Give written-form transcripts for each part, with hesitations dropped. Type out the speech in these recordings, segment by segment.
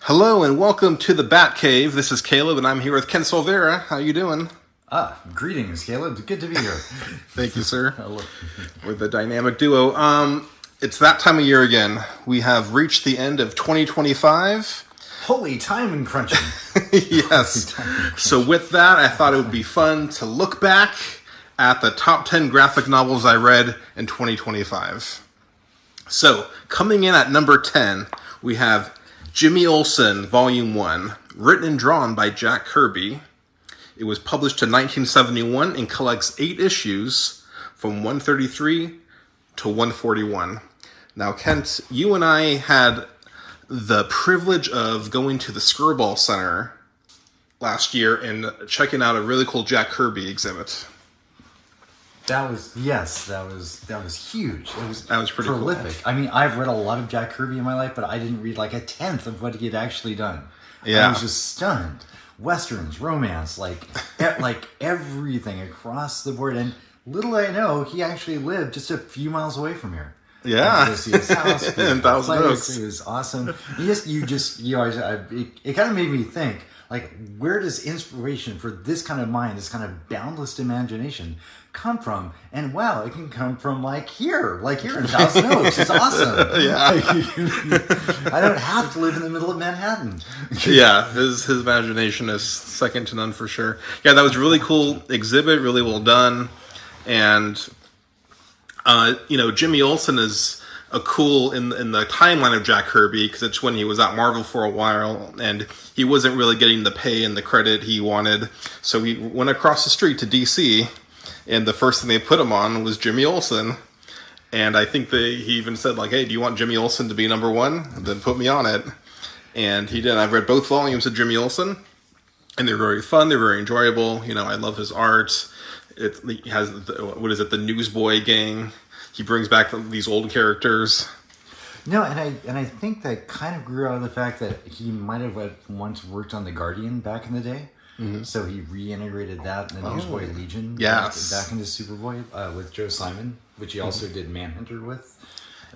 Hello and welcome to the Bat Cave. This is Caleb and I'm here with Ken Solvera. How you doing? Greetings, Caleb. Good to be here. Thank you, sir. We're the dynamic duo. It's that time of year again. We have reached the end of 2025. Holy time and crunching. Yes. So with that, I thought it would be fun to look back at the top 10 graphic novels I read in 2025. So, coming in at number 10, we have Jimmy Olsen, Volume 1, written and drawn by Jack Kirby. It was published in 1971 and collects 8 issues from 133 to 141. Now, Kent, you and I had the privilege of going to the Skirball Center last year and checking out a really cool Jack Kirby exhibit. That was huge. That was pretty prolific. Cool. I mean, I've read a lot of Jack Kirby in my life, but I didn't read like a tenth of what he had actually done. Yeah. I was just stunned. Westerns, romance, like everything across the board. And little I know, he actually lived just a few miles away from here. Yeah. To see his house. In Thousand Oaks. It was awesome. It kind of made me think, like, where does inspiration for this kind of mind, this kind of boundless imagination come from? And wow, it can come from like here in Thousand Oaks. It's awesome. Yeah. I don't have to live in the middle of Manhattan. Yeah, his imagination is second to none for sure. Yeah, that was a really cool exhibit, really well done. And Jimmy Olsen is a cool in the timeline of Jack Kirby because it's when he was at Marvel for a while and he wasn't really getting the pay and the credit he wanted. So he went across the street to DC and the first thing they put him on was Jimmy Olsen. And I think he even said like, hey, do you want Jimmy Olsen to be number one? Then put me on it. And he did. I've read both volumes of Jimmy Olsen and they're very fun. They're very enjoyable. I love his art. He has, the Newsboy gang. He brings back these old characters. No, and I think that kind of grew out of the fact that he might have once worked on The Guardian back in the day. Mm-hmm. So he reintegrated that in the Newsboy Legion back into Superboy with Joe Simon, which he also did Manhunter with.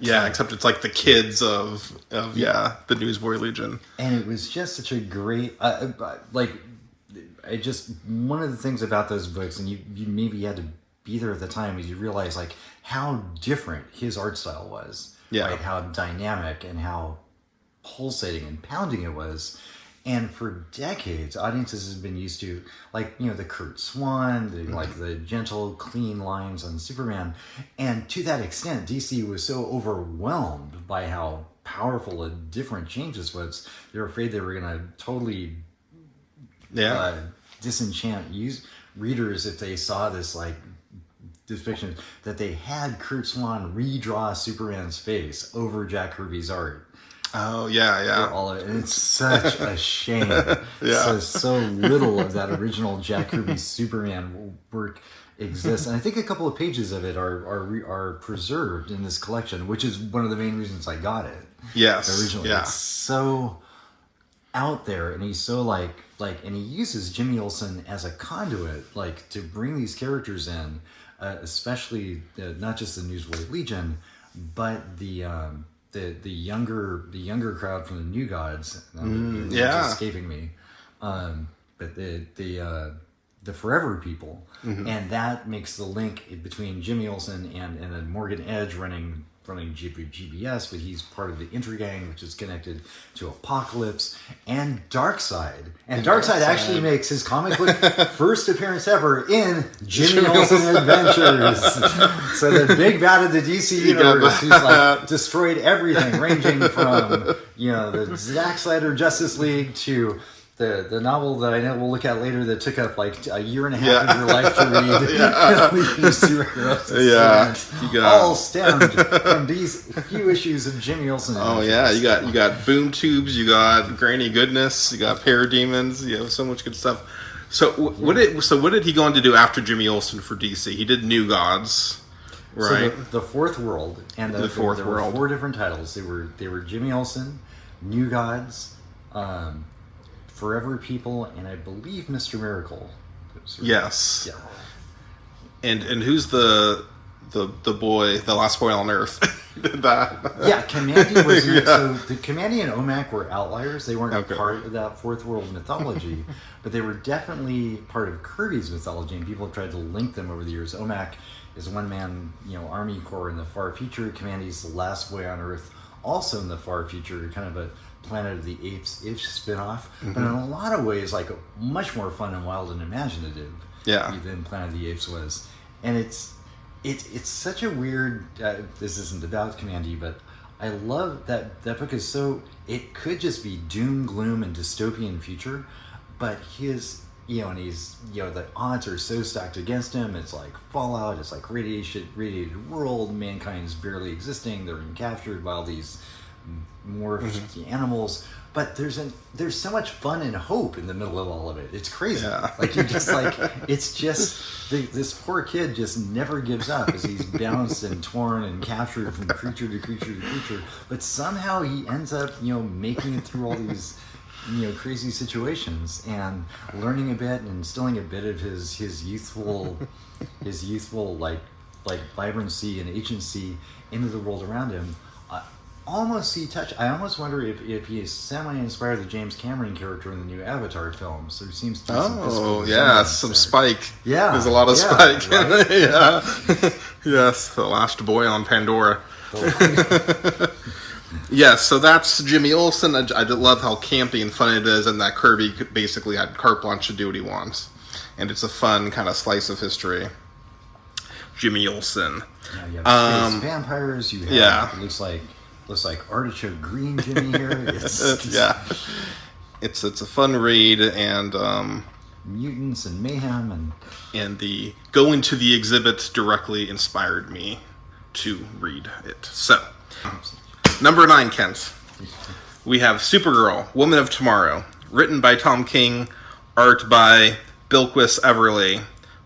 Yeah, except it's like the kids of the Newsboy Legion. And it was just such a great one of the things about those books, and you maybe had to be there at the time, is you realize like how different his art style was. Yeah. Right? How dynamic and how pulsating and pounding it was. And for decades, audiences have been used to the Kurt Swan, the gentle, clean lines on Superman. And to that extent, DC was so overwhelmed by how powerful and different changes was. They were afraid they were going to totally disenchant readers if they saw this fiction, that they had Kurt Swan redraw Superman's face over Jack Kirby's art. Oh yeah. All of it. And it's such a shame. Yeah. So little of that original Jack Kirby Superman work exists, and I think a couple of pages of it are preserved in this collection, which is one of the main reasons I got it. Yes. Originally, it's so out there, and he's so and he uses Jimmy Olsen as a conduit, to bring these characters in, especially not just the Newsboy Legion, but the younger crowd from the New Gods. It's escaping me, but the Forever People, and that makes the link between Jimmy Olsen and then Morgan Edge running GBS, but he's part of the Intergang, which is connected to Apocalypse and Darkseid. And Darkseid actually makes his comic book first appearance ever in Jimmy Olsen Adventures. So the big bad of the DC universe, who's destroyed everything, ranging from the Zack Snyder Justice League to the novel that I know we'll look at later that took up a year and a half of your life to read. All stemmed from these few issues of Jimmy Olsen. Oh yeah, you got Boom Tubes, you got Granny Goodness, you got Parademons, you have so much good stuff. So what did he go on to do after Jimmy Olsen for DC? He did New Gods, right? So the Fourth World, and the Fourth World. There were 4 different titles. They were Jimmy Olsen, New Gods, Forever People, and I believe Mr. Miracle. Yes. Yeah. And who's the the boy, the last boy on Earth, did that. Yeah, Kamandi was Yeah. so the Kamandi and Omak were outliers. They weren't Okay. part of that fourth world mythology, but they were definitely part of Kirby's mythology, and people have tried to link them over the years. Omak is one man, army corps in the far future. Kamandi's the last boy on Earth, also in the far future, kind of a Planet of the Apes-ish spin-off, but in a lot of ways, like much more fun and wild and imaginative Yeah. than Planet of the Apes was. And it's such a weird. This isn't about Kamandi, but I love that book is so. It could just be doom, gloom, and dystopian future, but his and he's the odds are so stacked against him. It's like Fallout. It's like radiated world. Mankind's barely existing. They're being captured by all these morphed animals. But there's so much fun and hope in the middle of all of it. It's crazy. Yeah. Like you just it's just this poor kid just never gives up as he's bounced and torn and captured from creature to creature to creature. But somehow he ends up making it through all these crazy situations and learning a bit and instilling a bit of his youthful like vibrancy and agency into the world around him. I almost wonder if he is semi-inspired the James Cameron character in the new Avatar films. There seems to be some physical some there. Spike. Yeah. There's a lot of Spike. Right? Yeah. Yes, the last boy on Pandora. Yes, so that's Jimmy Olsen. I love how campy and fun it is, and that Kirby basically had carte blanche to do what he wants. And it's a fun kind of slice of history. Jimmy Olsen. Yeah, you have space vampires. You have looks like artichoke green Jimmy here. It's a fun read, and mutants and mayhem and the going to the exhibit directly inspired me to read it. So, number 9, Kent. We have Supergirl, Woman of Tomorrow, written by Tom King, art by Bilquis Everly,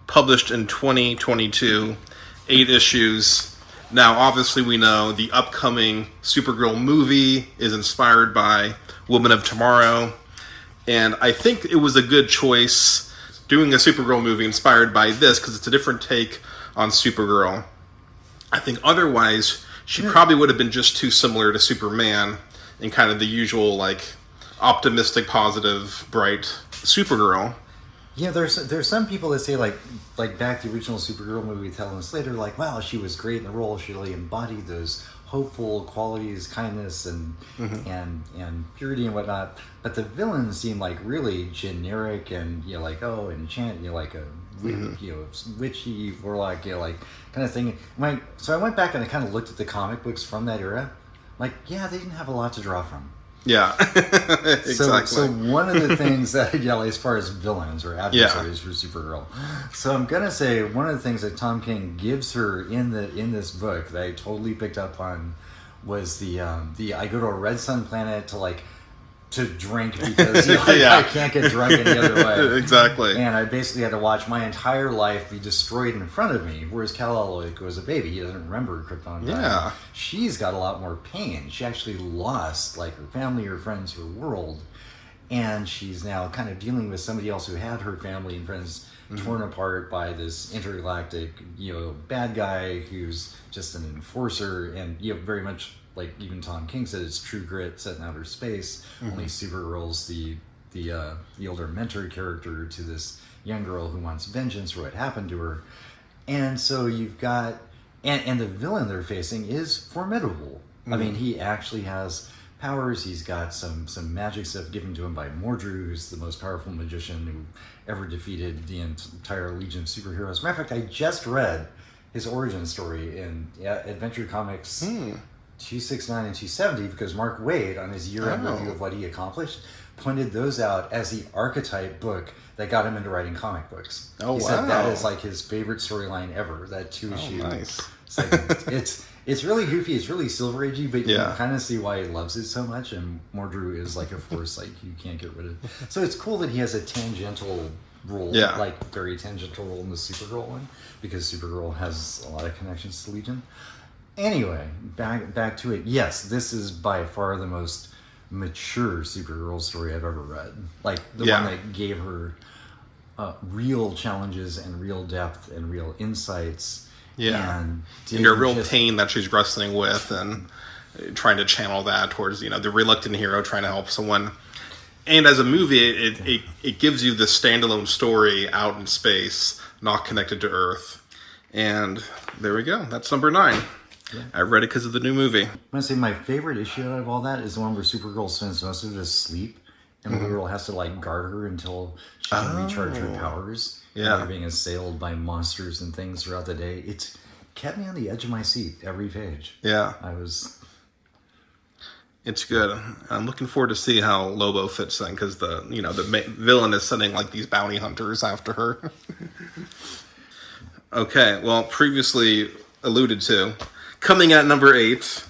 published in 2022, 8 issues. Now, obviously, we know the upcoming Supergirl movie is inspired by Woman of Tomorrow, and I think it was a good choice doing a Supergirl movie inspired by this, because it's a different take on Supergirl. I think otherwise, she probably would have been just too similar to Superman in kind of the usual, like, optimistic, positive, bright Supergirl. Yeah, there's some people that say like back the original Supergirl movie with Helen Slater, like, wow, she was great in the role. She really embodied those hopeful qualities, kindness and purity and whatnot. But the villains seem like really generic and enchant, like a witchy warlock, like kind of thing. So I went back and I kind of looked at the comic books from that era. Like, yeah, they didn't have a lot to draw from. Yeah, exactly. So one of the things that, as far as villains or adversaries for Supergirl, so I'm gonna say one of the things that Tom King gives her in this book that I totally picked up on was the I go to a red sun planet to drink because I can't get drunk any other way. Exactly. And I basically had to watch my entire life be destroyed in front of me, whereas Kal-El was a baby. He doesn't remember Krypton. Yeah. She's got a lot more pain. She actually lost her family, her friends, her world. And she's now kind of dealing with somebody else who had her family and friends torn apart by this intergalactic, bad guy who's just an enforcer and, very much like even Tom King said, it's True Grit set in outer space. Only Supergirl's the older mentor character to this young girl who wants vengeance for what happened to her. And so you've got and the villain they're facing is formidable. I mean, he actually has powers. He's got some magic stuff given to him by Mordru, who's the most powerful magician who ever defeated the entire Legion of Superheroes. As a matter of fact, I just read his origin story in Adventure Comics 269 and 270 because Mark Waid, on his year-end review of what he accomplished, pointed those out as the archetype book that got him into writing comic books. He said that is his favorite storyline ever, that 2-issue segment. It's really goofy, it's really Silver Agey, but you can kind of see why he loves it so much, and Mordru is a force you can't get rid of. So it's cool that he has a tangential role, very tangential role in the Supergirl one, because Supergirl has a lot of connections to Legion. Anyway, back to it. Yes, this is by far the most mature Supergirl story I've ever read. One that gave her real challenges and real depth and real insights Yeah. And your real pain that she's wrestling with, and trying to channel that towards, the reluctant hero trying to help someone. And as a movie, it gives you this standalone story out in space, not connected to Earth. And there we go. That's number 9. Yeah. I read it because of the new movie. I'm going to say my favorite issue out of all that is the one where Supergirl spends most of it asleep, and the girl has to guard her until she can recharge her powers. Yeah. After being assailed by monsters and things throughout the day. It's kept me on the edge of my seat every page. Yeah. It's good. I'm looking forward to see how Lobo fits in, because the villain is sending these bounty hunters after her. Okay, well, previously alluded to, coming at number 8,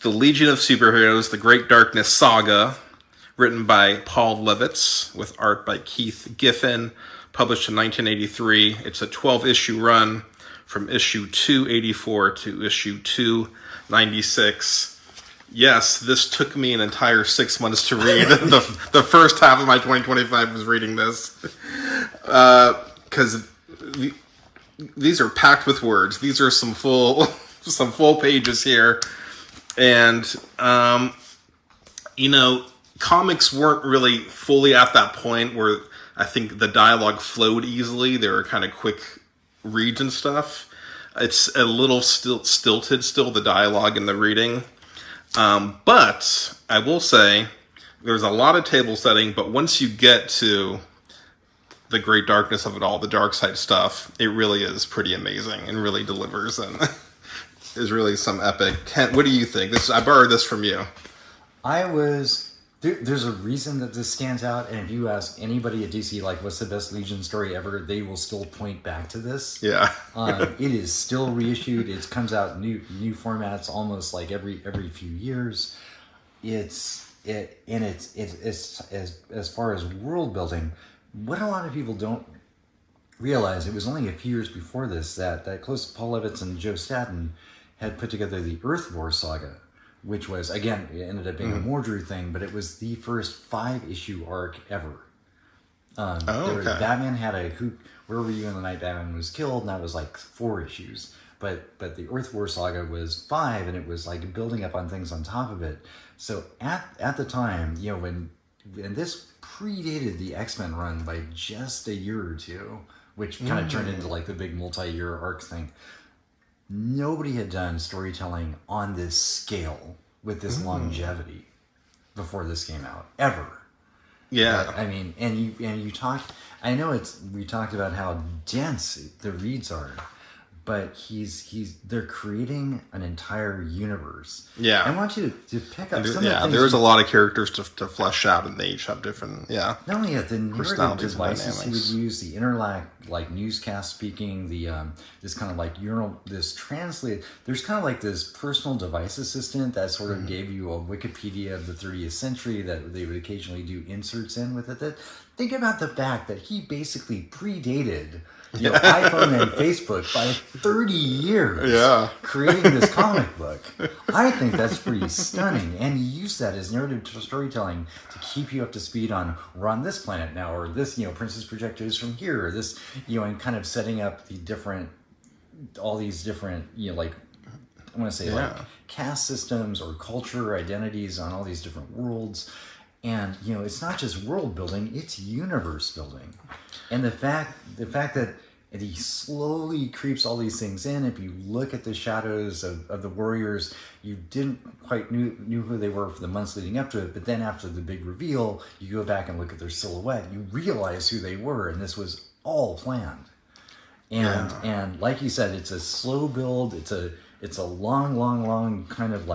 The Legion of Superheroes, The Great Darkness Saga, written by Paul Levitz, with art by Keith Giffen, published in 1983. It's a 12-issue run from issue 284 to issue 296. Yes, this took me an entire 6 months to read. The first half of my 2025 was reading this. Because these are packed with words. These are some full pages here. And, comics weren't really fully at that point where I think the dialogue flowed easily. They were kind of quick reads and stuff. It's a little stilted still, the dialogue and the reading. But I will say there's a lot of table setting, but once you get to the great darkness of it all, the dark side stuff, it really is pretty amazing and really delivers, and is really some epic. Kent, what do you think? I borrowed this from you. There's a reason that this stands out, and if you ask anybody at DC, what's the best Legion story ever, they will still point back to this. Yeah. It is still reissued. It comes out new formats almost every few years. It's as far as world building, what a lot of people don't realize, it was only a few years before this that Paul Levitz and Joe Staton had put together the Earth War saga, which was, again, it ended up being a Mordru thing, but it was the first 5-issue arc ever. Batman had where were you in the night Batman was killed, and that was 4 issues. But the Earth War saga was 5, and it was building up on things on top of it. So at the time, and this predated the X-Men run by just a year or two, which kind of turned into the big multi-year arc thing. Nobody had done storytelling on this scale with this longevity before this came out, ever. Yeah. I mean, and you talked, I know we talked about how dense the reads are, but they're creating an entire universe. Yeah. I want you to pick up some of the things. There's a lot of characters to flesh out, and they each have different, Not only the narrative devices he would use, the interlac, newscast speaking, the this kind of this translate. There's kind of this personal device assistant that sort of gave you a Wikipedia of the 30th century that they would occasionally do inserts in with it. Think about the fact that he basically predated iPhone and Facebook by 30 years, creating this comic book. I think that's pretty stunning, and he used that as narrative storytelling to keep you up to speed on, we're on this planet now, or this, Princess Projector is from here, or this, and kind of setting up all these different, I want to say caste systems or culture identities on all these different worlds. And, it's not just world building, it's universe building. And the fact that he slowly creeps all these things in, if you look at the shadows of the warriors, you didn't quite knew who they were for the months leading up to it, but then after the big reveal, you go back and look at their silhouette, you realize who they were, and this was all planned. And like you said, it's a slow build, it's a long kind of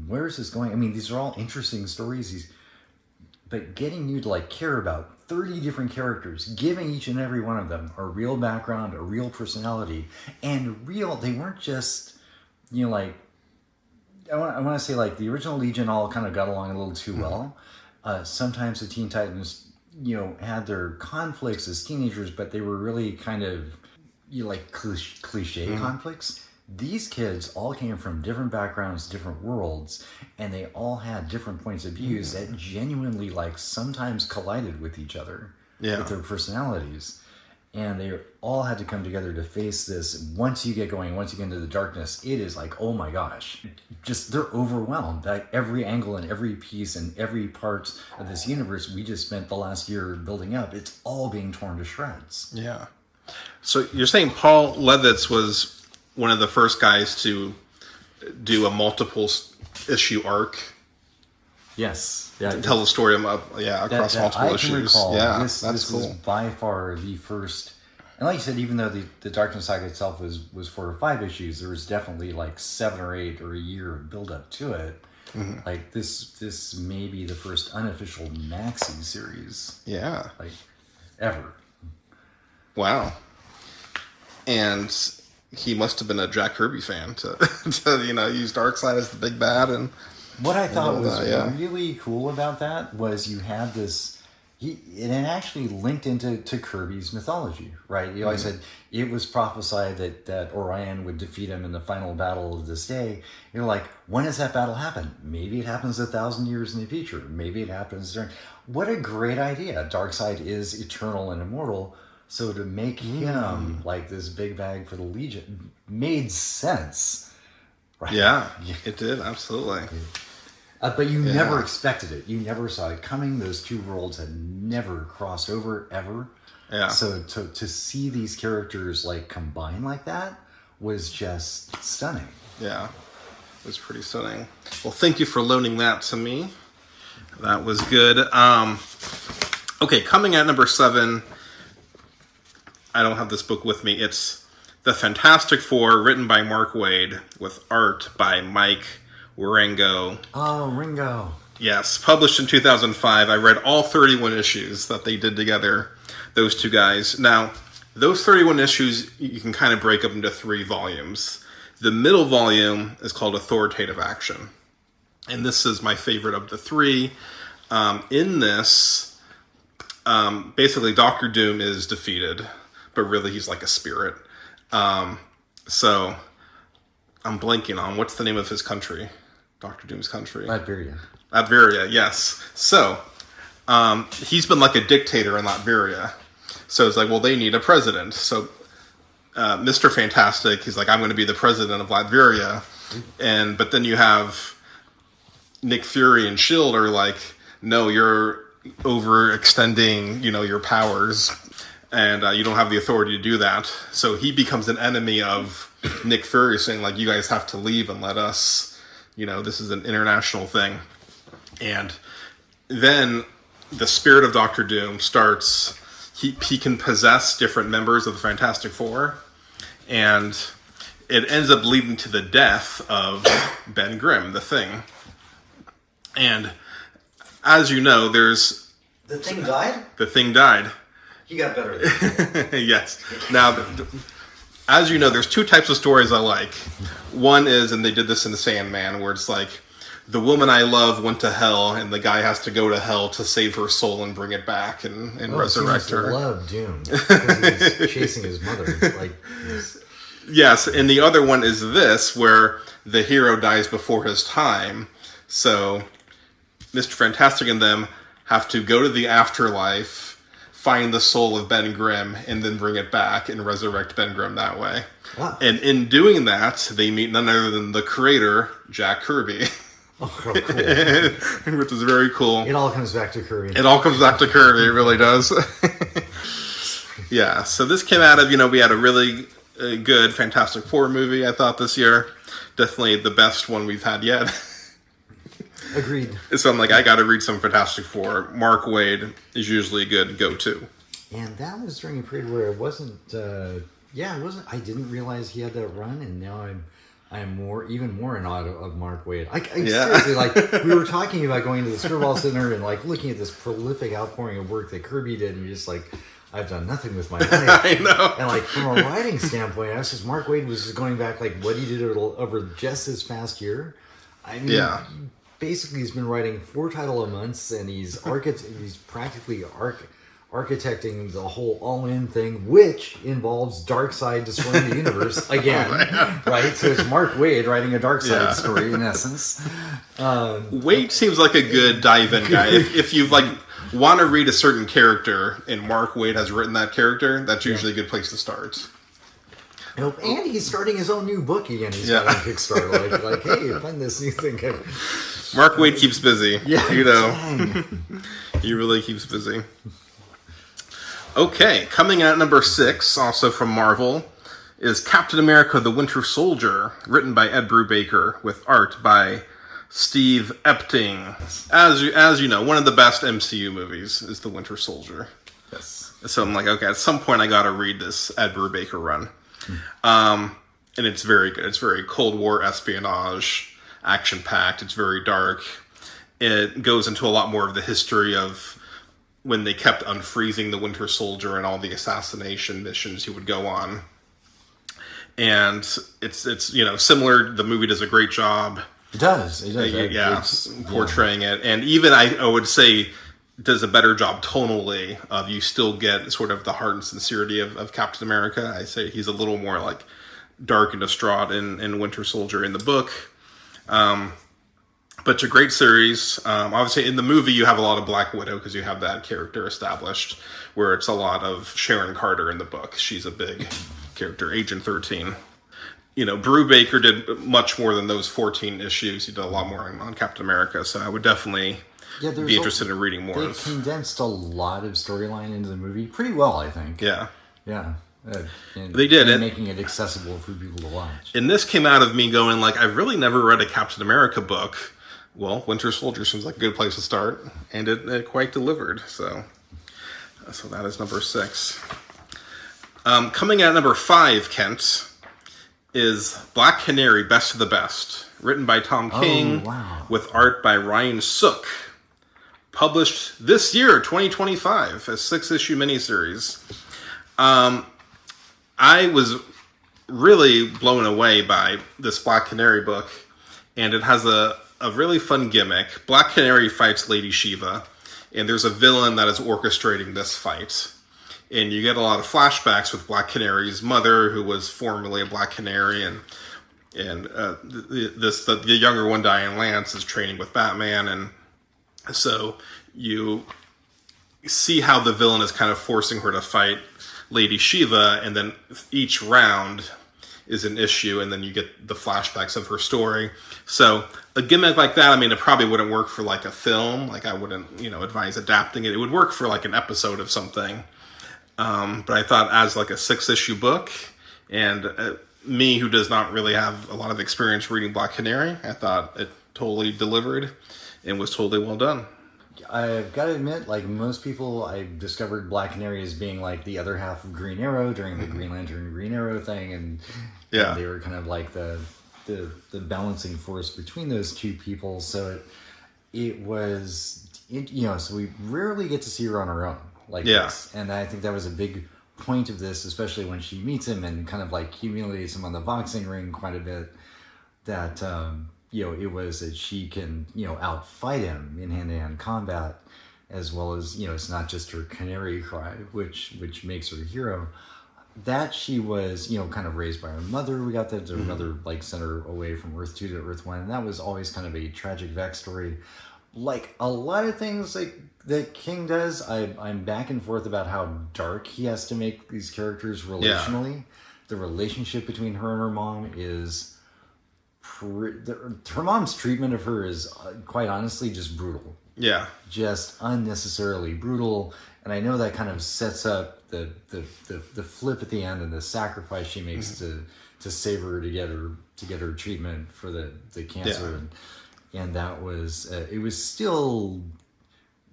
where's this going? I mean, these are all interesting stories, but getting you to care about 30 different characters, giving each and every one of them a real background, a real personality, and they weren't just, I want to say the original Legion all kind of got along a little too well. Sometimes the Teen Titans, had their conflicts as teenagers, but they were really kind of, cliche conflicts. These kids all came from different backgrounds, different worlds, and they all had different points of views that genuinely, sometimes collided with each other, with their personalities. and they all had to come together to face this. Once you get going, once you get into the darkness, it is like, oh my gosh, just they're overwhelmed. Like every angle and every piece and every part of this universe we just spent the last year building up, it's all being torn to shreds. Yeah. So you're saying Paul Levitz was one of the first guys to do a multiple issue arc? Yes. Yeah. To tell the story across multiple I issues. Can recall, yeah, this cool. is by far the first. And like you said, even though the Darkness Saga itself was 4 or 5 issues, there was definitely like 7 or 8 or a year of build up to it. Mm-hmm. Like this may be the first unofficial maxi series. Yeah. Like ever. Wow. And he must have been a Jack Kirby fan to use Darkseid as the big bad. And what I thought was really cool about that was you had this. It actually linked into Kirby's mythology, right? I said it was prophesied that Orion would defeat him in the final battle of this day. You're like, when does that battle happen? Maybe it happens 1,000 years in the future. Maybe it happens during. What a great idea! Darkseid is eternal and immortal, so to make him like this big bag for the Legion made sense, right? Yeah, it did absolutely. But you never expected it. You never saw it coming. Those two worlds had never crossed over, ever. Yeah. So to see these characters like combine like that was just stunning. Yeah. It was pretty stunning. Well, thank you for loaning that to me. That was good. Okay, coming at number 7. I don't have this book with me. It's The Fantastic Four, written by Mark Waid, with art by Mike Wieringo. Oh, Ringo. Yes, published in 2005. I read all 31 issues that they did together, those two guys. Now, those 31 issues, you can kind of break up into 3 volumes. The middle volume is called Authoritative Action. And this is my favorite of the 3. In this, basically Doctor Doom is defeated, but really he's like a spirit. So, I'm blanking on, what's the name of his country? Dr. Doom's country. Latveria, yes. So, he's been like a dictator in Latveria. So it's like, well, they need a president. So, Mr. Fantastic, he's like, I'm going to be the president of Latveria. But then you have Nick Fury and S.H.I.E.L.D. are like, no, you're overextending, your powers. And you don't have the authority to do that. So he becomes an enemy of Nick Fury, saying, like, you guys have to leave and let us... this is an international thing. And then the spirit of Doctor Doom starts... He can possess different members of the Fantastic Four. And it ends up leading to the death of Ben Grimm, the Thing. And as you know, there's... The Thing died? The Thing died. He got better than Yes. Now... As you know, there's 2 types of stories I like. One is, and they did this in The Sandman, where it's like, the woman I love went to hell, and the guy has to go to hell to save her soul and bring it back and resurrect her. He loved Doom because he was chasing his mother. Yes, and the other one is this, where the hero dies before his time. So, Mr. Fantastic and them have to go to the afterlife, find the soul of Ben Grimm, and then bring it back and resurrect Ben Grimm that way. Wow. And in doing that, they meet none other than the creator, Jack Kirby. Oh, cool. Which is very cool. It all comes back to Kirby. It all comes back to Kirby, it really does. Yeah, so this came out of, we had a really good Fantastic Four movie, I thought, this year. Definitely the best one we've had yet. Agreed. So I'm like, I got to read some Fantastic Four. Mark Waid is usually a good go-to. And that was during a period where it wasn't. I didn't realize he had that run, and now I'm even more in awe of Mark Waid. Seriously, like we were talking about going to the Skirball Center and like looking at this prolific outpouring of work that Kirby did, and you're just like, I've done nothing with my life. I know. And like from a writing standpoint, I was just Mark Waid was just going back like what he did over just this past year. I mean, basically he's been writing 4 title a month, and he's practically architecting the whole all-in thing, which involves Darkseid destroying the universe again, right? So it's Mark Waid writing a Darkseid story in essence. Waid seems like a good dive-in guy. If you've like want to read a certain character and Mark Waid has written that character, that's usually a good place to start. And he's starting his own new book again. He's got on Kickstarter. Like, hey, find this new thing. Mark Waid keeps busy. Yeah, He really keeps busy. Okay, coming out number 6, also from Marvel, is Captain America: The Winter Soldier, written by Ed Brubaker with art by Steve Epting. As you know, one of the best MCU movies is The Winter Soldier. Yes. So I'm like, okay, at some point I got to read this Ed Brubaker run. And it's very good. It's very Cold War espionage, action-packed. It's very dark. It goes into a lot more of the history of when they kept unfreezing the Winter Soldier and all the assassination missions he would go on. And it's similar. The movie does a great job. It does. Portraying it. And even I would say does a better job tonally of you still get sort of the heart and sincerity of Captain America. I say he's a little more like dark and distraught in Winter Soldier in the book. But it's a great series. Obviously, in the movie, you have a lot of Black Widow because you have that character established, where it's a lot of Sharon Carter in the book. She's a big character, Agent 13. Brubaker did much more than those 14 issues. He did a lot more on Captain America, so I would definitely be interested in reading more. They condensed a lot of storyline into the movie pretty well, I think. Yeah. Yeah. They did. And making it accessible for people to watch. And this came out of me going, like, I've really never read a Captain America book. Well, Winter Soldier seems like a good place to start, and it quite delivered. So that is number 6. Coming at number 5, Kent, is Black Canary: Best of the Best, written by Tom King, with art by Ryan Sook, published this year, 2025, a 6-issue miniseries. I was really blown away by this Black Canary book, and it has a really fun gimmick. Black Canary fights Lady Shiva, and there's a villain that is orchestrating this fight. And you get a lot of flashbacks with Black Canary's mother, who was formerly a Black Canary, and the younger one, Diane Lance, is training with Batman, and so you see how the villain is kind of forcing her to fight Lady Shiva, and then each round is an issue, and then you get the flashbacks of her story. So a gimmick like that, I mean, it probably wouldn't work for like a film. Like I wouldn't, advise adapting it. It would work for like an episode of something. But I thought as like a 6-issue book, and me who does not really have a lot of experience reading Black Canary, I thought it totally delivered and was totally well done. I've got to admit, like most people, I discovered Black Canary as being like the other half of Green Arrow during the Green Lantern Green Arrow thing, and they were kind of like the balancing force between those two people. So so we rarely get to see her on her own like this, and I think that was a big point of this, especially when she meets him and kind of like humiliates him on the boxing ring quite a bit. That it was that she can outfight him in hand-to-hand combat, as well as it's not just her canary cry which makes her a hero. That she was kind of raised by her mother. We got that her mother like sent her away from Earth 2 to Earth 1, and that was always kind of a tragic backstory. Like a lot of things that King does, I'm back and forth about how dark he has to make these characters relationally. The relationship between her and her mom is her mom's treatment of her is quite honestly just brutal. Yeah, just unnecessarily brutal. And I know that kind of sets up the flip at the end and the sacrifice she makes to save her, to get her treatment for the cancer. And that was it was still.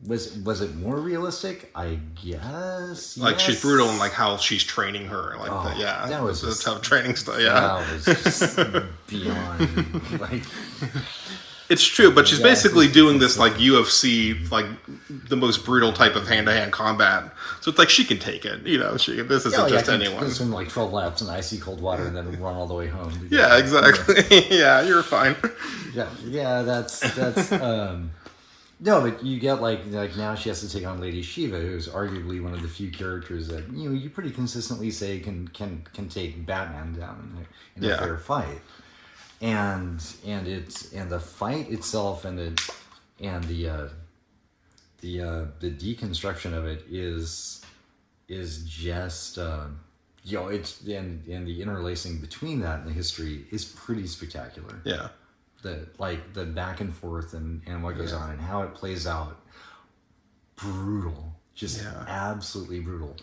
Was it more realistic? I guess. Like she's brutal in like how she's training her, like that was a tough training stuff. Yeah, that was just beyond like. It's true, but she's basically doing this like UFC, like the most brutal type of hand-to-hand combat. So it's like she can take it, this isn't just anyone. Just swim like 12 laps in icy cold water and then run all the way home. Yeah, exactly. Yeah, you're fine. Yeah, that's. No, but you get like now she has to take on Lady Shiva, who's arguably one of the few characters that you pretty consistently say can take Batman down in a fair fight, and the fight itself and the the deconstruction of it is just it's and the interlacing between that and the history is pretty spectacular. Yeah. The back and forth and what goes on and how it plays out. Brutal. Just absolutely brutal.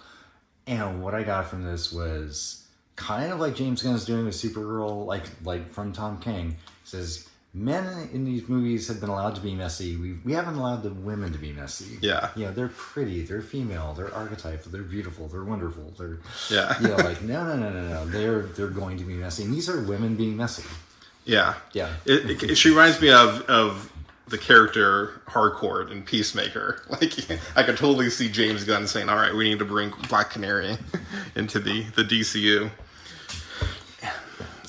And what I got from this was kind of like James Gunn's doing with Supergirl, like from Tom King. He says, men in these movies have been allowed to be messy. We haven't allowed the women to be messy. Yeah. They're pretty, they're female, they're archetypal, they're beautiful, they're wonderful. They're no. They're going to be messy. And these are women being messy. Yeah. Yeah. She reminds me of the character Harcourt in Peacemaker. Like, I could totally see James Gunn saying, all right, we need to bring Black Canary into the DCU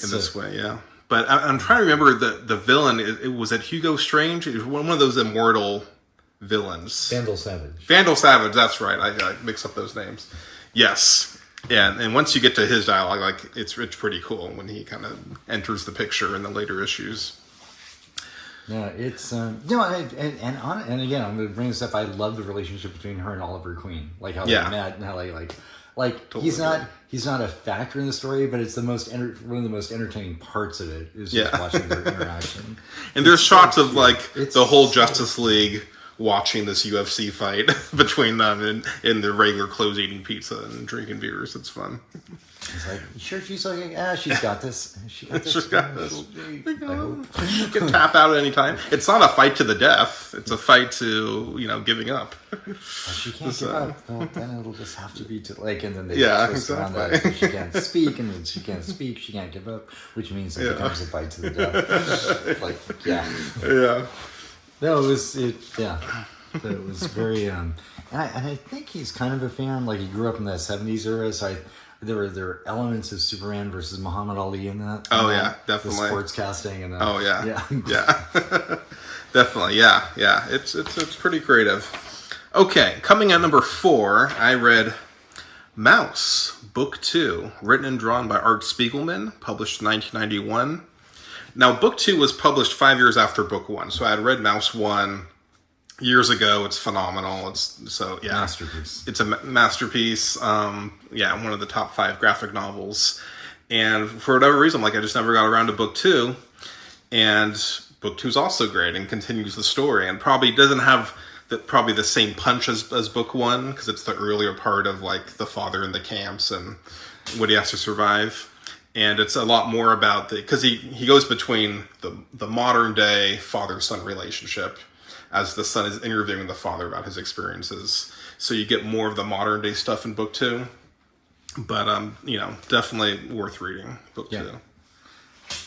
in this way, yeah. But I'm trying to remember the villain. It was at Hugo Strange. It was one of those immortal villains. Vandal Savage. Vandal Savage, that's right. I mix up those names. Yes. Yeah, and once you get to his dialogue, like it's pretty cool when he kind of enters the picture in the later issues. Yeah, it's and again, I'm going to bring this up. I love the relationship between her and Oliver Queen, like how they met and how they totally he's not a factor in the story, but it's one of the most entertaining parts of it is just watching their interaction. And there's shots of the whole Justice League watching this UFC fight between them in their regular clothes, eating pizza and drinking beers. It's fun. It's like, sure, she's like, she's got this. She's got this. I hope. You can tap out at any time. It's not a fight to the death. It's a fight to, giving up. She can't give up. Well, then it'll just have to be and then they twist around that. So she can't speak, and then she can't speak, she can't give up, which means it becomes a fight to the death. Yeah. No, it was very, and I think he's kind of a fan. Like, he grew up in that 70s era, so there were elements of Superman versus Muhammad Ali in that. Oh, yeah, definitely. The sports casting and that. Oh, yeah. Yeah. Definitely, yeah. It's pretty creative. Okay, coming at number 4, I read Mouse, Book 2, written and drawn by Art Spiegelman, published in 1991. Now, Book 2 was published 5 years after Book 1, so I had read Mouse 1 years ago. It's phenomenal. Masterpiece. It's a masterpiece. One of the top 5 graphic novels. And for whatever reason, I just never got around to Book 2. And Book 2 is also great and continues the story, and probably doesn't have the same punch as Book 1, because it's the earlier part of the father in the camps and what he has to survive. And it's a lot more about because he goes between the modern day father-son relationship as the son is interviewing the father about his experiences. So you get more of the modern day stuff in Book 2. But, definitely worth reading, Book 2.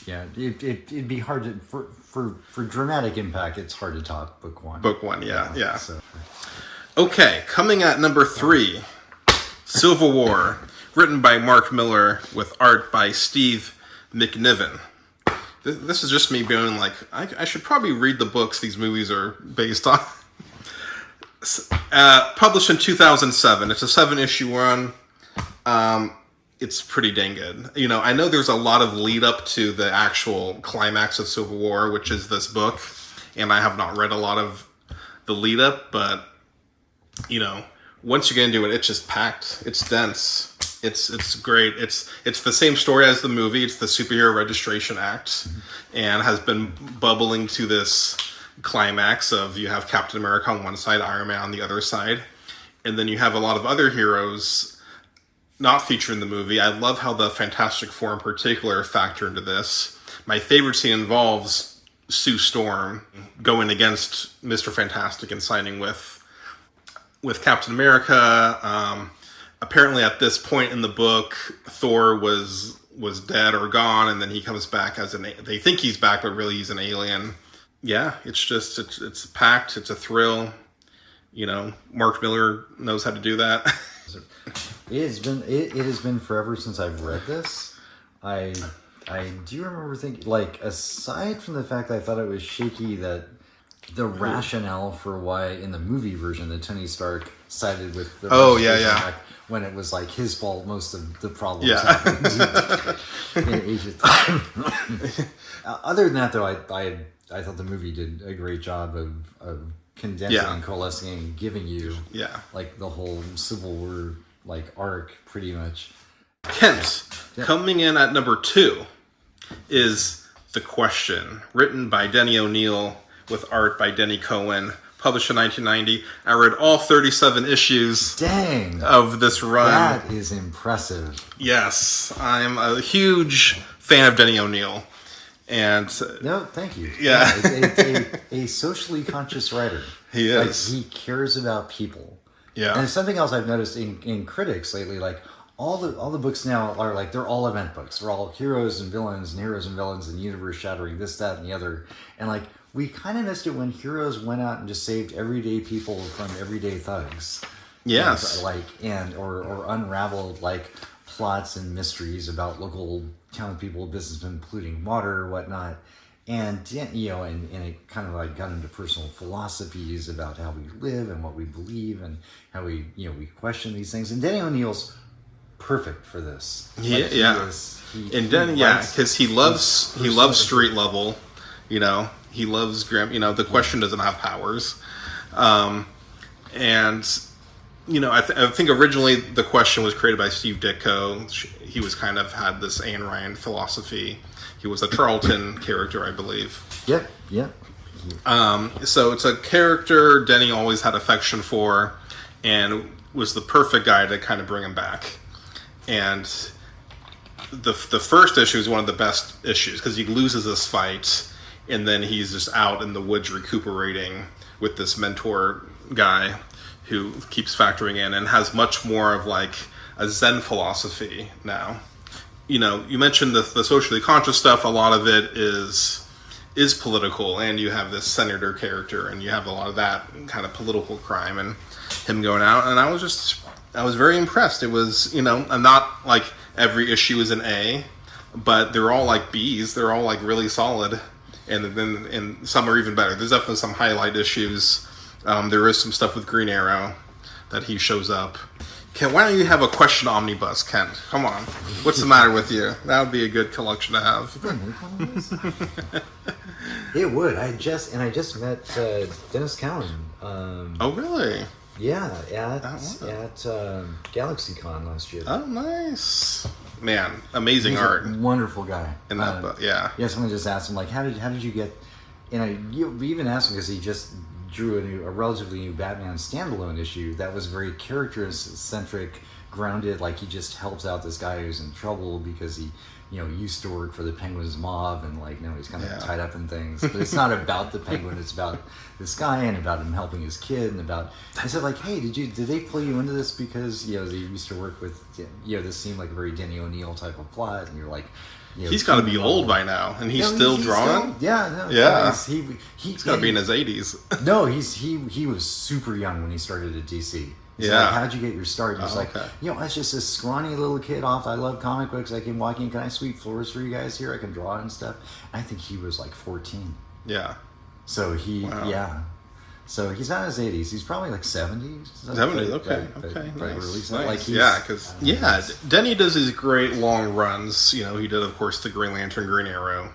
Yeah, it'd be hard to, for dramatic impact, it's hard to top Book 1. Book 1, yeah. So. Okay, coming at number 3, Civil War. Written by Mark Miller with art by Steve McNiven. This is just me being I should probably read the books these movies are based on. Published in 2007. It's a 7-issue run. It's pretty dang good. I know there's a lot of lead up to the actual climax of Civil War, which is this book. And I have not read a lot of the lead up, but, once you get into it, it's just packed. It's dense. It's great. It's the same story as the movie. It's the Superhero Registration Act, and has been bubbling to this climax of you have Captain America on one side, Iron Man on the other side, and then you have a lot of other heroes not featured in the movie. I love how the Fantastic Four in particular factor into this. My favorite scene involves Sue Storm going against Mr. Fantastic and signing with Captain America. Apparently at this point in the book, Thor was dead or gone, and then he comes back they think he's back, but really he's an alien. Yeah, it's packed. It's a thrill. Mark Miller knows how to do that. It has been forever since I've read this. I do remember thinking, aside from the fact that I thought it was shaky that the rationale for why in the movie version that Tony Stark sided with the Act, when it was his fault most of the problems happened in Age of Other than that, though, I thought the movie did a great job of condensing and coalescing and giving you like the whole Civil War like arc pretty much. Kent, coming in at number 2 is The Question, written by Denny O'Neil with art by Denny Cohen, published in 1990. I read all 37 issues of this run. That is impressive. Yes, I'm a huge fan of Denny O'Neil. And no, thank you. Yeah, a socially conscious writer. He is. Like, he cares about people. Yeah, and something else I've noticed in critics lately, like all the books now are like they're all event books. They're all heroes and villains and universe shattering this, that, and the other. And like we kind of missed it when heroes went out and just saved everyday people from everyday thugs. Yes, or unraveled like plots and mysteries about local townspeople, businessmen polluting water or whatnot. And, you know, and it kind of like got into personal philosophies about how we live and what we believe and how we question these things. And Denny O'Neil's perfect for this. Because he loves street level, you know, he loves grim, you know, The Question doesn't have powers. And, you know, I think originally The Question was created by Steve Ditko. He was kind of had this Ayn Rand philosophy. He was a Charlton character, I believe. Yep. So it's a character Denny always had affection for and was the perfect guy to kind of bring him back. And the first issue is one of the best issues because he loses this fight and then he's just out in the woods recuperating with this mentor guy who keeps factoring in and has much more of like a Zen philosophy now. You know, you mentioned the socially conscious stuff. A lot of it is political, and you have this senator character, and you have a lot of that kind of political crime, and him going out. And I was very impressed. It was, you know, not like every issue is an A, but they're all like Bs. They're all like really solid, and some are even better. There's definitely some highlight issues. There is some stuff with Green Arrow that he shows up. Ken, why don't you have a question omnibus, Ken? Come on. What's the matter with you? That would be a good collection to have. It would. I just met Dennis Cowan. Oh, really? Yeah, at GalaxyCon last year. Oh, nice. Man, amazing He's art. A wonderful guy. In that book, yeah. Yeah, someone just asked him, like, how did you get... And we even asked him because he just drew a relatively new Batman standalone issue that was very character-centric, grounded, like he just helps out this guy who's in trouble because he, you know, used to work for the Penguin's mob and like now he's kind of tied up in things. But it's not about the Penguin, it's about this guy and about him helping his kid and about... I said like, hey, did they pull you into this because, you know, they used to work with, you know, this seemed like a very Denny O'Neil type of plot and you're like... You know, he's got to be old by now, and he's still drawing. He's got to be in his 80s. No, he was super young when he started at DC. He's like, how'd you get your start? He's like, you know, I was just this scrawny little kid off. I love comic books. I can walk in. Can I sweep floors for you guys here? I can draw and stuff. I think he was like 14. Yeah. So So he's not in his 80s. He's probably like 70. 70, okay, nice. Like because Denny does these great long runs. You know, he did, of course, the Green Lantern, Green Arrow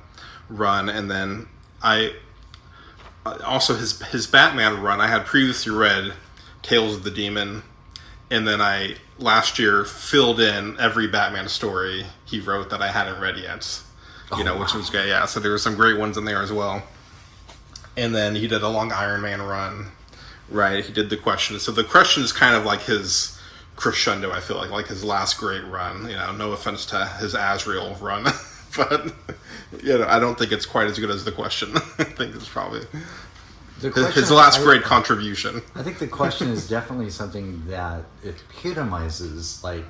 run, and then also his Batman run. I had previously read Tales of the Demon, and then I last year filled in every Batman story he wrote that I hadn't read yet. Which was great. Yeah, so there were some great ones in there as well. And then he did a long Iron Man run, right? He did The Question. So The Question is kind of like his crescendo, I feel like his last great run. You know, no offense to his Azrael run, but, you know, I don't think it's quite as good as The Question. I think it's probably his last great contribution. I think The Question is definitely something that epitomizes, like,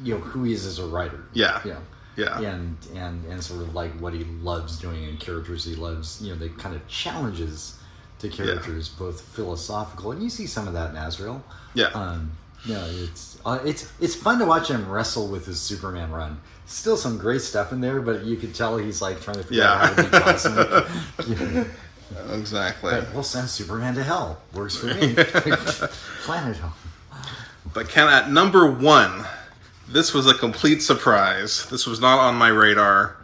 you know, who he is as a writer. Yeah. You know? Yeah. And sort of like what he loves doing and characters he loves, you know, the kind of challenges to characters, both philosophical, and you see some of that in Azrael. Yeah. It's fun to watch him wrestle with his Superman run. Still some great stuff in there, but you could tell he's like trying to figure out how to be cosmic. Exactly. But we'll send Superman to hell. Works for me. Planet Hell. But Ken, at number 1, this was a complete surprise. This was not on my radar.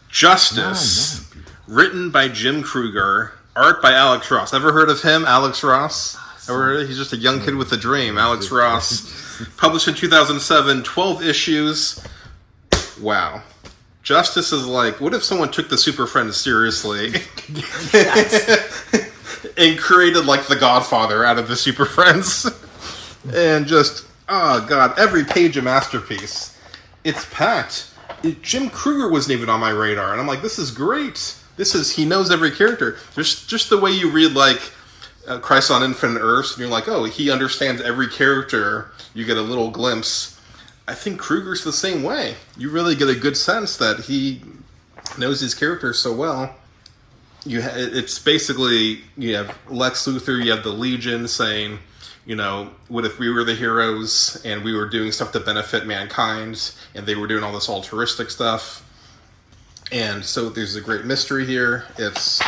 Justice, written by Jim Kruger, Art by Alex Ross. Ever heard of him, Alex Ross? Ever heard of him? He's just a young kid with a dream. Alex Ross. Published in 2007, 12 issues. Wow. Justice is like, what if someone took the Super Friends seriously and created like the Godfather out of the Super Friends? And just, oh god, every page a masterpiece. It's packed. Jim Krueger wasn't even on my radar, and I'm like, this is great. He knows every character. Just the way you read like Crisis on Infinite Earths, and you're like, oh, he understands every character. You get a little glimpse. I think Krueger's the same way. You really get a good sense that he knows his characters so well. It's basically, you have Lex Luthor, you have the Legion saying, what if we were the heroes and we were doing stuff to benefit mankind, and they were doing all this altruistic stuff. And so there's a great mystery here. It's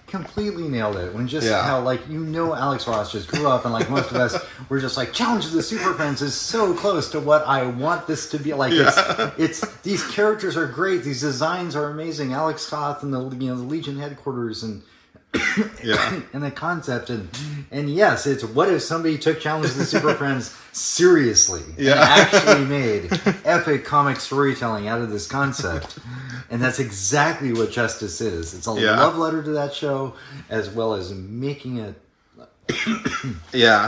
completely nailed it. When how Alex Ross just grew up, and like most of us, we're just like, Challenge of the Super Friends is so close to what I want this to be. Like it's these characters are great, these designs are amazing. Alex Toth and the Legion headquarters and and the concept and yes, it's what if somebody took Challenge of the Super Friends seriously and actually made epic comic storytelling out of this concept. And that's exactly what Justice is. It's a love letter to that show, as well as making it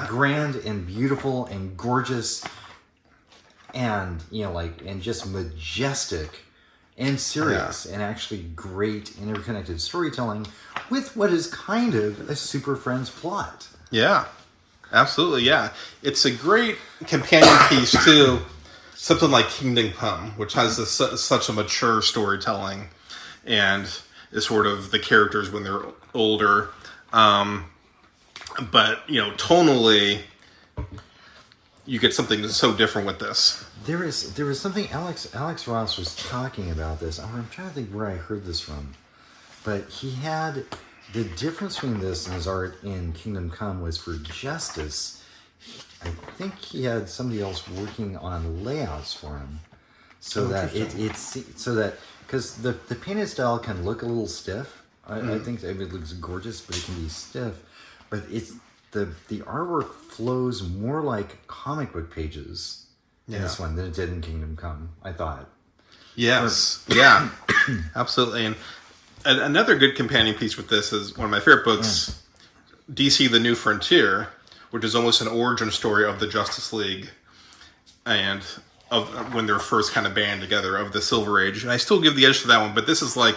grand and beautiful and gorgeous and and just majestic and serious and actually great interconnected storytelling with what is kind of a Super Friends plot. Yeah, absolutely, yeah. It's a great companion piece to something like Kingdom Come, which has such a mature storytelling and is sort of the characters when they're older. But, tonally, you get something so different with this. There was something Alex Ross was talking about this. I'm trying to think where I heard this from. But he had the difference between this and his art in Kingdom Come was for Justice. I think he had somebody else working on layouts for him, so that because the painted style can look a little stiff. I think it looks gorgeous, but it can be stiff. But it's the artwork flows more like comic book pages in this one than it did in Kingdom Come, I thought. Yes, absolutely. And another good companion piece with this is one of my favorite books, DC: The New Frontier, which is almost an origin story of the Justice League and of when they're first kind of band together, of the Silver Age. And I still give the edge to that one, but this is like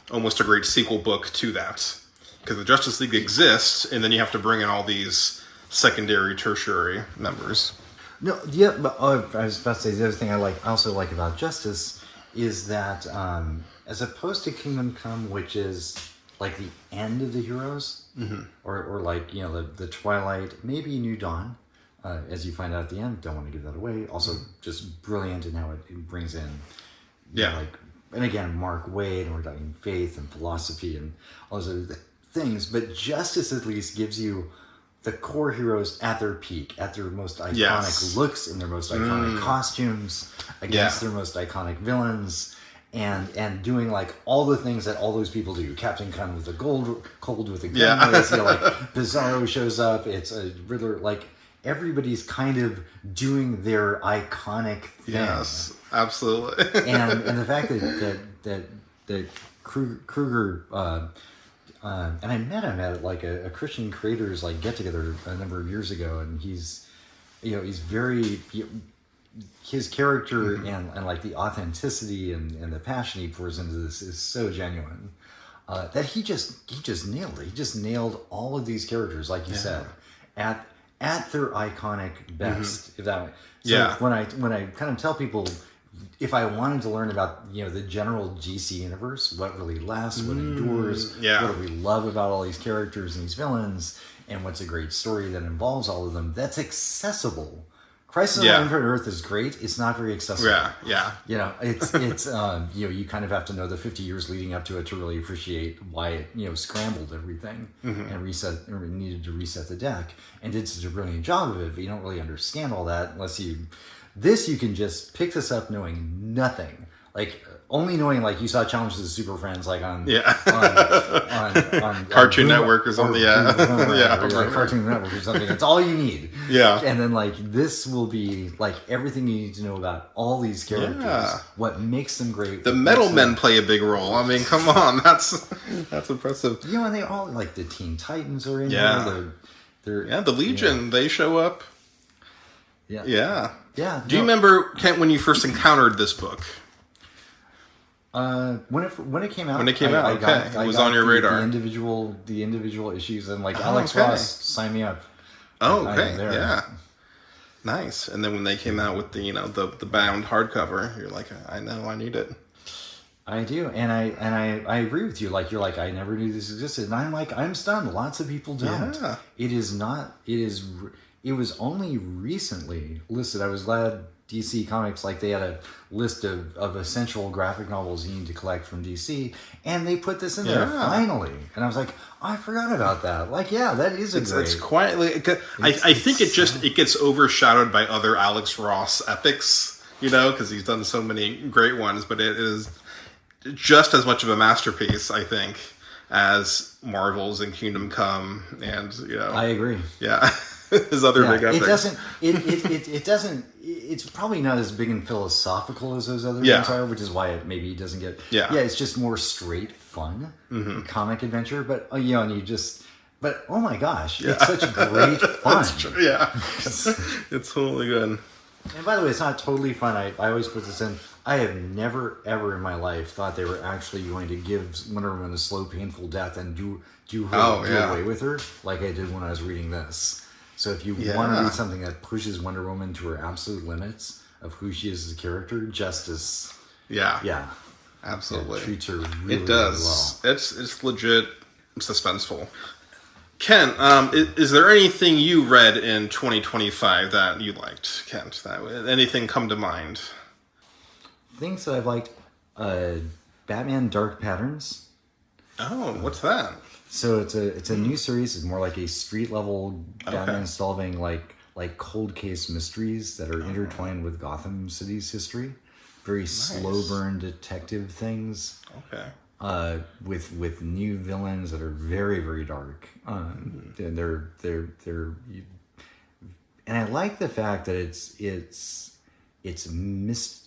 almost a great sequel book to that. Because the Justice League exists, and then you have to bring in all these secondary, tertiary members. No, but I was about to say, the other thing I also like about Justice is that, as opposed to Kingdom Come, which is like the end of the heroes, or like, the twilight, maybe New Dawn, as you find out at the end. Don't want to give that away. Also, just brilliant in how it brings in, and again, Mark Waid, and we're talking faith and philosophy and all those other things. But Justice at least gives you the core heroes at their peak, at their most iconic looks, in their most iconic costumes, against their most iconic villains. And doing like all the things that all those people do. Captain Con with a cold with a gun. Like Bizarro shows up. It's a Riddler. Like everybody's kind of doing their iconic thing. Yes, absolutely. and the fact that Krueger and I met him at like a Christian creators like get together a number of years ago, and he's very. His character and like the authenticity and the passion he pours into this is so genuine that he just nailed it. He just nailed all of these characters, like you said, at their iconic best. If that when I kind of tell people, if I wanted to learn about the general GC universe, what really lasts, what endures, what do we love about all these characters and these villains, and what's a great story that involves all of them, that's accessible. Crisis on Infinite Earth is great. It's not very accessible. It's you kind of have to know the 50 years leading up to it to really appreciate why it scrambled everything and needed to reset the deck and did such a brilliant job of it. But you don't really understand all that unless you can just pick this up knowing nothing only knowing like you saw Challenges of Super Friends like on on Cartoon Network or something. Cartoon Network or something. That's all you need. Yeah. And then like this will be like everything you need to know about all these characters. Yeah. What makes them great. The Metal Men play a big role. I mean, come on, that's impressive. You know, and they all like the Teen Titans are in there. They're the Legion, they show up. Yeah. Do you remember, Kent, when you first encountered this book? When it came out, it was on your radar. The individual issues, and like Alex Ross signed me up. Oh, okay, yeah, nice. And then when they came out with the bound hardcover, you're like, I know, I need it. I do, and I agree with you. Like you're like, I never knew this existed, and I'm like, I'm stunned. Lots of people don't. Yeah. It was only recently listed. I was glad DC Comics, like they had a list of essential graphic novels you need to collect from DC, and they put this in there finally. And I was like, oh, I forgot about that. Like, that is great. It's quietly. I think it gets overshadowed by other Alex Ross epics, because he's done so many great ones. But it is just as much of a masterpiece, I think, as Marvel's and Kingdom Come, and I agree. Yeah. His other big epics. It doesn't. It's probably not as big and philosophical as those other ones are, which is why it maybe doesn't get. Yeah, it's just more straight fun comic adventure. But and you just. But oh my gosh, it's such great fun. That's true. Yeah, it's totally good. And by the way, it's not totally fun. I always put this in. I have never ever in my life thought they were actually going to give Wonder Woman a slow, painful death and do away with her like I did when I was reading this. So if you want to read something that pushes Wonder Woman to her absolute limits of who she is as a character, Justice. Yeah. Absolutely. It treats her really, it does. Really well. It's legit suspenseful. Ken, is there anything you read in 2025 that you liked, Kent? Anything come to mind? Things that I've liked. Batman Dark Patterns. Oh, what's that? So it's a new series. It's more like a street level Batman solving like cold case mysteries that are intertwined with Gotham City's history. Very slow burn detective things. Okay. With new villains that are very, very dark. And they're and I like the fact that it's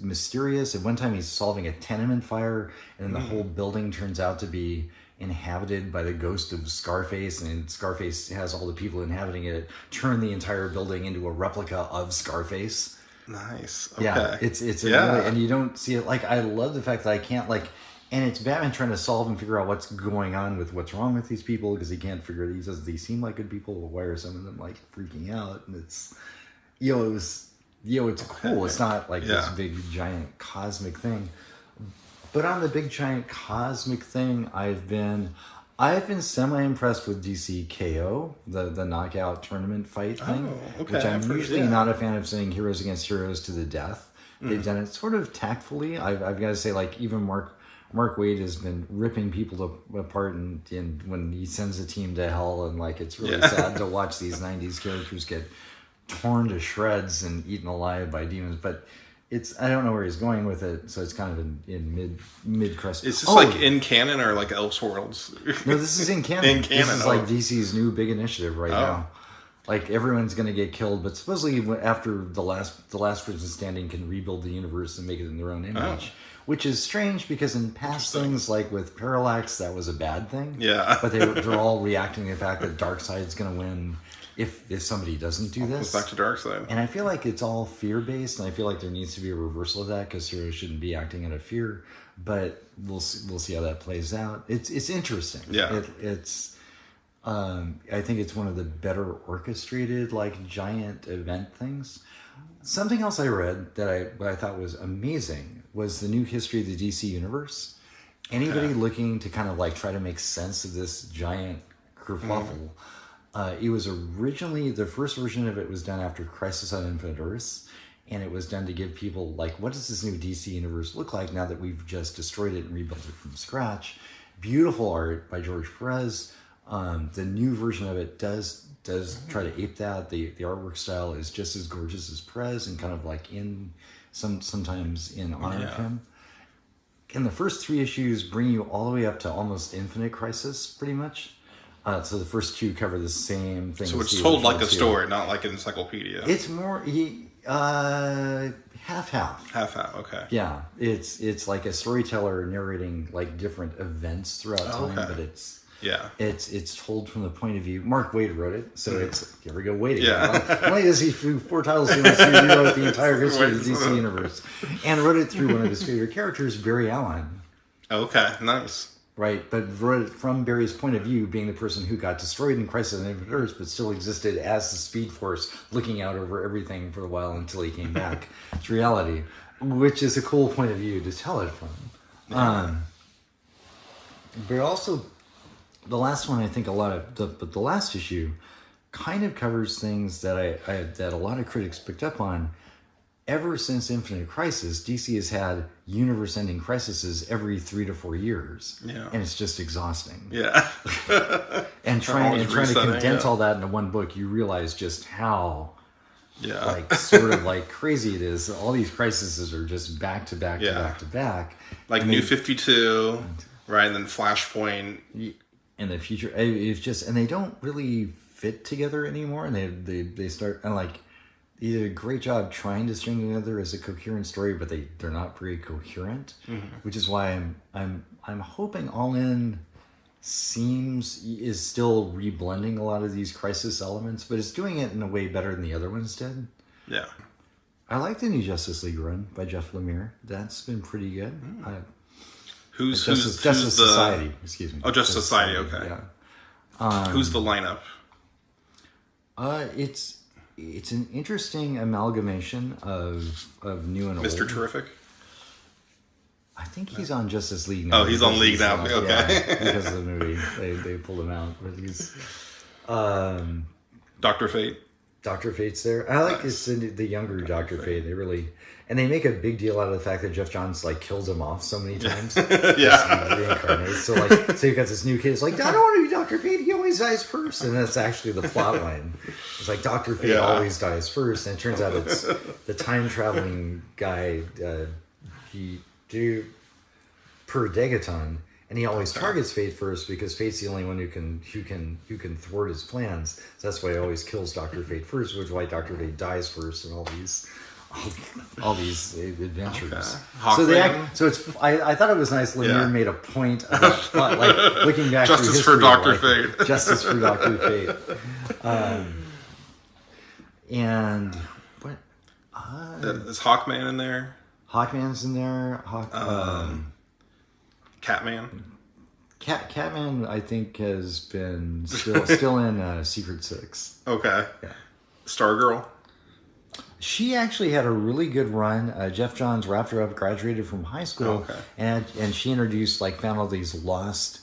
mysterious. At one time he's solving a tenement fire, and then the whole building turns out to be inhabited by the ghost of Scarface, and Scarface has all the people inhabiting it turn the entire building into a replica of Scarface. Nice. Okay. Yeah, it's really, and you don't see it. Like, I love the fact that I can't and it's Batman trying to solve and figure out what's going on with what's wrong with these people, because he can't figure it. He says they seem like good people, but why are some of them like freaking out? And it's it's cool. It's not like this big giant cosmic thing. But on the big giant cosmic thing, I've been semi-impressed with DC KO, the knockout tournament fight thing, which I'm usually not a fan of saying heroes against heroes to the death. They've done it sort of tactfully. I've got to say, like, even Mark Waid has been ripping people apart, and when he sends a team to hell, and like it's really sad to watch these 90s characters get torn to shreds and eaten alive by demons. But I don't know where he's going with it, so it's kind of in mid crest. Is this like in canon or like Elseworlds? No, this is in canon. In canon. This is like DC's new big initiative right now. Like, everyone's going to get killed, but supposedly after the last person standing can rebuild the universe and make it in their own image. Which is strange, because in past things, like with Parallax, that was a bad thing. Yeah. But they're all reacting to the fact that Darkseid's going to win if somebody doesn't do this. Back to Darkseid. And I feel like it's all fear-based, and I feel like there needs to be a reversal of that, because heroes shouldn't be acting out of fear. But we'll see how that plays out. It's interesting. Yeah. I think it's one of the better orchestrated, like, giant event things. Something else I read that I thought was amazing was the new history of the DC universe. Anybody looking to kind of like try to make sense of this giant kerfuffle, it was originally, the first version of it was done after Crisis on Infinite Earths, and it was done to give people, like, what does this new DC universe look like now that we've just destroyed it and rebuilt it from scratch? Beautiful art by George Perez. The new version of it does try to ape that. The artwork style is just as gorgeous as Perez, and kind of like sometimes in honor of him. And the first 3 issues bring you all the way up to almost Infinite Crisis, pretty much. So the first 2 cover the same thing. So it's told like a story, not like an encyclopedia. It's more half-half. Half-half, okay. Yeah, it's like a storyteller narrating like different events throughout time, but it's told from the point of view. Mark Waid wrote it, so it's here we go waiting. Not only does he 4 titles he wrote the entire history of the DC universe, and wrote it through one of his favorite characters, Barry Allen. Okay, nice. Right, but wrote it from Barry's point of view, being the person who got destroyed in Crisis on Infinite Earths, but still existed as the Speed Force, looking out over everything for a while until he came back to reality, which is a cool point of view to tell it from. But also, the last one, I think but the last issue kind of covers things that that a lot of critics picked up on. Ever since Infinite Crisis, DC has had universe-ending crises every 3 to 4 years, and it's just exhausting. Yeah, and trying to condense all that into one book, you realize just how, sort of like crazy it is. All these crises are just back to back to back to back. Like New 52, right, and then Flashpoint. In the future, it's just, and they don't really fit together anymore, and they start, and like. They did a great job trying to string together as a coherent story, but they're not very coherent, which is why I'm hoping All In is still reblending a lot of these crisis elements, but it's doing it in a way better than the other ones did. Yeah, I like the new Justice League run by Jeff Lemire. That's been pretty good. Who's Justice Society? Excuse me. Oh, Justice Society. Okay. Yeah. Who's the lineup? It's an interesting amalgamation of new and old. Mr. Terrific? I think he's on Justice League now. Oh, he's on League now. Okay. Yeah, because of the movie. They pulled him out. But he's... Dr. Fate? Dr. Fate's there. I like the younger Dr. Fate. They really... And they make a big deal out of the fact that Jeff Johns like kills him off so many times. Reincarnates. So you've got this new kid. It's like, I don't want to be Dr. Fate. He always dies first. And that's actually the plot line. It's like Dr. Fate always dies first. And it turns out it's the time traveling guy, Per Degaton. And he always targets Fate first because Fate's the only one who can thwart his plans. So that's why he always kills Dr. Fate first, which is why Dr. Fate dies first and all these adventures. Okay. I thought it was nice. Lemire made a point of like looking back. Justice through history, for Dr. Fate. Justice for Dr. Fate. And what? Is Hawkman in there? Hawkman's in there. Catman. Catman, I think, has been still in Secret Six. Okay. Yeah. Stargirl. She actually had a really good run. Jeff Johns wrapped her up, graduated from high school, and she introduced found all these lost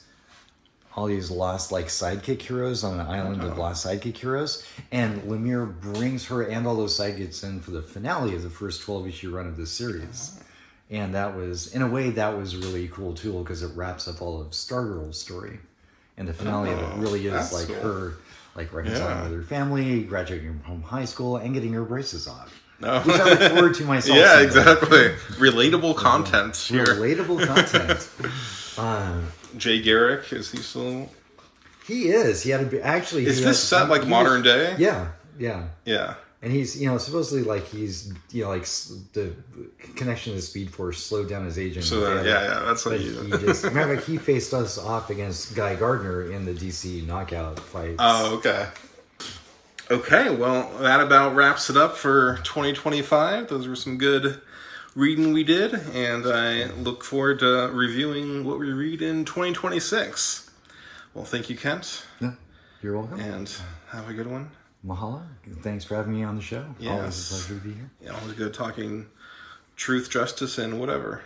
like sidekick heroes on an island of lost sidekick heroes. And Lemire brings her and all those sidekicks in for the finale of the first 12-issue run of this series. And that was, in a way, a really cool tool because it wraps up all of Stargirl's story. And the finale of it really is her reconciling with her family, graduating from high school, and getting her braces off. No. Which I look forward to myself. Yeah, exactly. Relatable content here. Relatable content. Jay Garrick, is he still... He is. He had to be... Actually... Is this set modern day? Yeah. Yeah. And he's, supposedly he's, the connection to the Speed Force slowed down his aging. So that's what he just... Matter of fact, he faced us off against Guy Gardner in the DC knockout fight. Oh, okay. Okay, well, that about wraps it up for 2025. Those were some good reading we did, and I look forward to reviewing what we read in 2026. Well, thank you, Kent. Yeah, you're welcome. And have a good one. Mahalo. Thanks for having me on the show. Yes. Always a pleasure to be here. Yeah, always good talking truth, justice, and whatever.